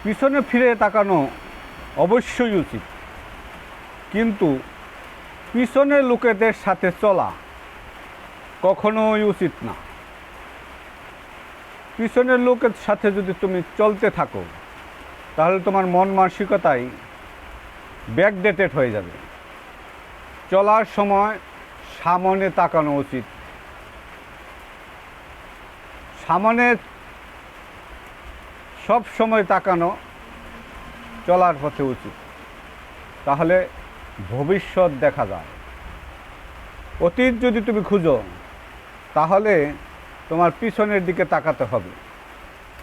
পিছনে ফিরে তাকানো অবশ্যই উচিত, কিন্তু পিছনের লোকেদের সাথে চলা কখনোই উচিত না। পিছনের লোকের সাথে যদি তুমি চলতে থাকো তাহলে তোমার মন মানসিকতাই ব্যাকডেটেড হয়ে যাবে। চলার সময় সামনে তাকানো উচিত, সামনে সব সময় তাকানো চলার পথে উচিত, তাহলে ভবিষ্যৎ দেখা যায়। অতীত যদি তুমি খুঁজো তাহলে তোমার পিছনের দিকে তাকাতে হবে,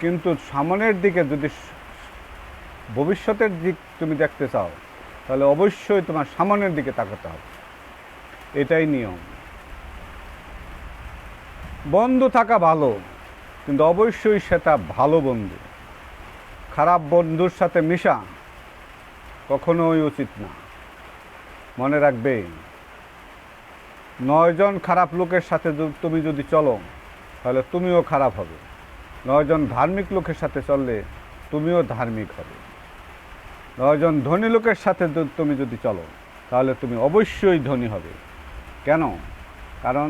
কিন্তু সামনের দিকে যদি ভবিষ্যতের দিক তুমি দেখতে চাও তাহলে অবশ্যই তোমার সামনের দিকে তাকাতে হবে। এটাই নিয়ম। বন্ধু থাকা ভালো, কিন্তু অবশ্যই সেটা ভালো বন্ধু। খারাপ বন্ধুর সাথে মিশা কখনোই উচিত না। মনে রাখবে, 9 জন খারাপ লোকের সাথে তুমি যদি চলো তাহলে তুমিও খারাপ হবে। 9 জন ধার্মিক লোকের সাথে চললে তুমিও ধার্মিক হবে। 9 জন ধনী লোকের সাথে তুমি যদি চলো তাহলে তুমি অবশ্যই ধনী হবে। কেন? কারণ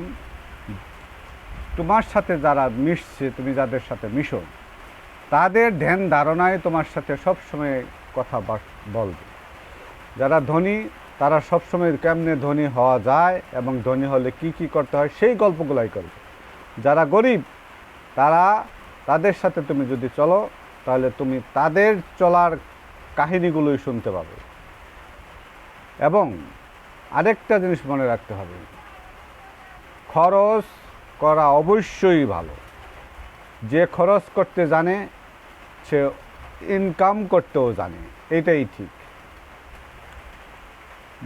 তোমার সাথে যারা মিশছে, তুমি যাদের সাথে মিশো, তাদের ধ্যান ধারণায় তোমার সাথে সবসময় কথা বলবে। যারা ধনী তারা সবসময় কেমনে ধনী হওয়া যায় এবং ধনী হলে কি কি করতে হয় সেই গল্পগুলাই করবে। যারা গরিব তাদের সাথে তুমি যদি চলো তাহলে তুমি তাদের চলার কাহিনীগুলোই শুনতে পাবে। এবং আরেকটা জিনিস মনে রাখতে হবে, খরচ করা অবশ্যই ভালো। যে খরচ করতে জানে সে ইনকাম করতেও জানে, এটাই ঠিক।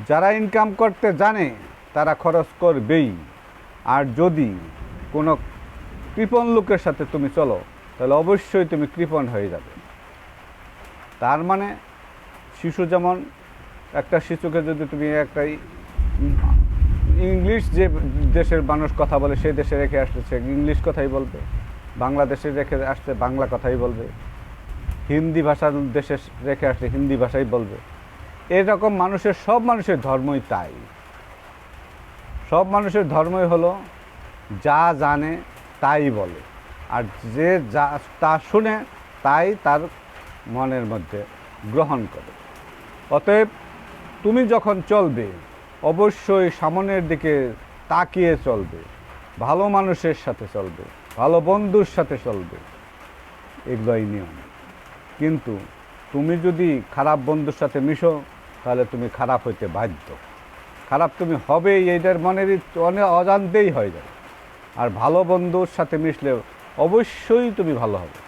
যারা ইনকাম করতে জানে তারা খরচ করবেই। আর যদি কোনো কৃপণ লোকের সাথে তুমি চলো তাহলে অবশ্যই তুমি কৃপণ হয়ে যাবে। তার মানে শিশু যেমন, একটা শিশুকে যদি তুমি একটা ইংলিশ যে দেশের মানুষ কথা বলে সেই দেশে রেখে আসলে সে ইংলিশ কথাই বলবে, বাংলাদেশে রেখে আসলে বাংলা কথাই বলবে, হিন্দি ভাষার দেশে রেখে আসলে হিন্দি ভাষাই বলবে। এরকম সব মানুষের ধর্মই তাই। সব মানুষের ধর্মই হলো যা জানে তাই বলে, আর যে যা তা শুনে তাই তার মনের মধ্যে গ্রহণ করে। অতএব তুমি যখন চলবে অবশ্যই সামনের দিকে তাকিয়ে চলবে, ভালো মানুষের সাথে চলবে, ভালো বন্ধুর সাথে চলবে, এগুলোই নিয়ম। কিন্তু তুমি যদি খারাপ বন্ধুর সাথে মিশো তাহলে তুমি খারাপ হইতে বাধ্য। খারাপ তুমি হবেই, এইটার মনের অজান্তেই হয়ে যাবে। আর ভালো বন্ধুর সাথে মিশলে অবশ্যই তুমি ভালো হবে।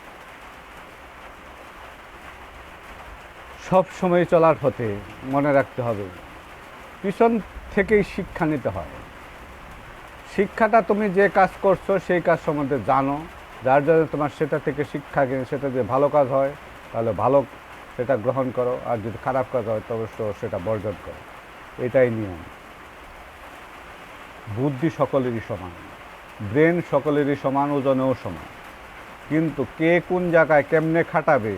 সব সময় চলার পথে মনে রাখতে হবে, পিছন থেকেই শিক্ষা নিতে হয়। শিক্ষাটা তুমি যে কাজ করছো সেই কাজ সম্বন্ধে জানো, যার জন্য তোমার সেটা থেকে শিক্ষা কিনে সেটা যে ভালো কাজ হয় তাহলে ভালো সেটা গ্রহণ করো, আর যদি খারাপ কাজ হয় তবে সেটা বর্জন করো। এটাই নিয়ম। বুদ্ধি সকলেরই সমান, ব্রেন সকলেরই সমান, ওজনেও সমান, কিন্তু কে কোন জায়গায় কেমনে খাটাবে,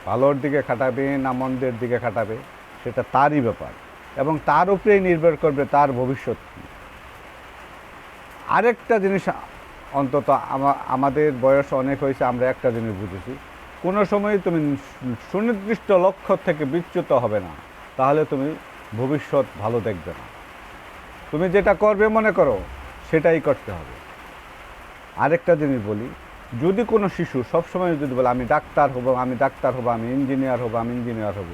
ভালোর দিকে খাটাবে না মন্দের দিকে খাটাবে, সেটা তারই ব্যাপার এবং তার উপরেই নির্ভর করবে তার ভবিষ্যৎ কী। আরেকটা জিনিস, অন্তত আমাদের বয়স অনেক হয়েছে, আমরা একটা জিনিস বুঝেছি, কোনো সময় তুমি সুনির্দিষ্ট লক্ষ্য থেকে বিচ্যুত হবে না, তাহলে তুমি ভবিষ্যৎ ভালো দেখবে না। তুমি যেটা করবে মনে করো সেটাই করতে হবে। আরেকটা জিনিস বলি, যদি কোনো শিশু সবসময় যদি বলে আমি ডাক্তার হব, আমি ডাক্তার হব, আমি ইঞ্জিনিয়ার হব, আমি ইঞ্জিনিয়ার হব,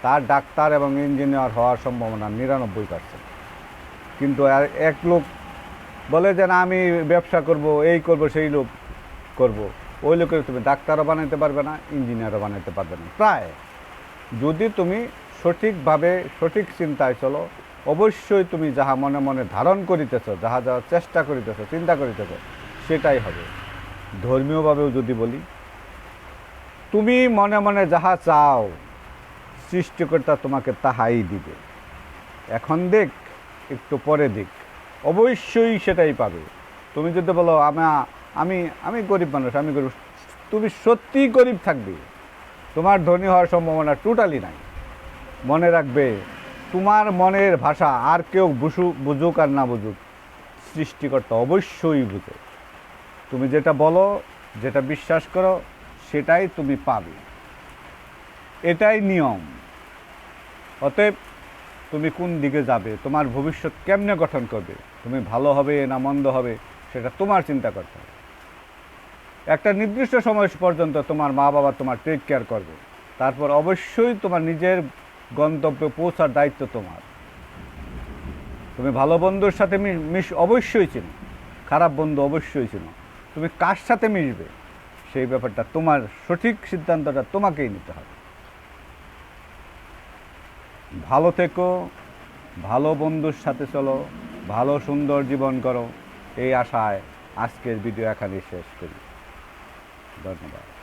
তার ডাক্তার এবং ইঞ্জিনিয়ার হওয়ার সম্ভাবনা 99%। কিন্তু এক লোক বলে যে না আমি ব্যবসা করব, এই করব, সেই লোক করব, ওই লোকের তুমি ডাক্তারও বানাইতে পারবে না, ইঞ্জিনিয়ারও বানাইতে পারবে না। প্রায় যদি তুমি সঠিকভাবে সঠিক চিন্তায় চলো, অবশ্যই তুমি যাহা মনে মনে ধারণ করিতেছ, যাহা যাওয়ার চেষ্টা করিতেছ, চিন্তা করিতেছ, সেটাই হবে। ধর্মীয়ভাবেও যদি বলি, তুমি মনে মনে যাহা চাও সৃষ্টিকর্তা তোমাকে তাহাই দিবে। এখন দেখ, একটু পরে দেখ, অবশ্যই সেটাই পাবে। তুমি যদি বলো আমি আমি গরিব মানুষ, আমি গরিব, তুমি সত্যিই গরিব থাকবে, তোমার ধনী হওয়ার সম্ভাবনা টোটালি নাই। মনে রাখবে, তোমার মনের ভাষা আর কেউ বুঝুক আর না বুঝুক, সৃষ্টিকর্তা অবশ্যই বুঝে। তুমি যেটা বলো, যেটা বিশ্বাস করো, সেটাই তুমি পাবে, এটাই নিয়ম। অতএব তুমি কোন দিকে যাবে, তোমার ভবিষ্যৎ কেমনে গঠন করবে, তুমি ভালো হবে না মন্দ হবে, সেটা তোমার চিন্তা করতে হবে। একটা নির্দিষ্ট সময় পর্যন্ত তোমার মা বাবা তোমার টেক কেয়ার করবে, তারপর অবশ্যই তোমার নিজের গন্তব্যে পৌঁছার দায়িত্ব তোমার। তুমি ভালো বন্ধুর সাথে অবশ্যই চিনো, খারাপ বন্ধু অবশ্যই চিনো। তুমি কার সাথে মিশবে সেই ব্যাপারটা তোমার, সঠিক সিদ্ধান্তটা তোমাকেই নিতে হবে। ভালো থেকো, ভালো বন্ধুর সাথে চলো, ভালো সুন্দর জীবন করো, এই আশায় আজকের ভিডিও এখানেই শেষ করি। ধন্যবাদ।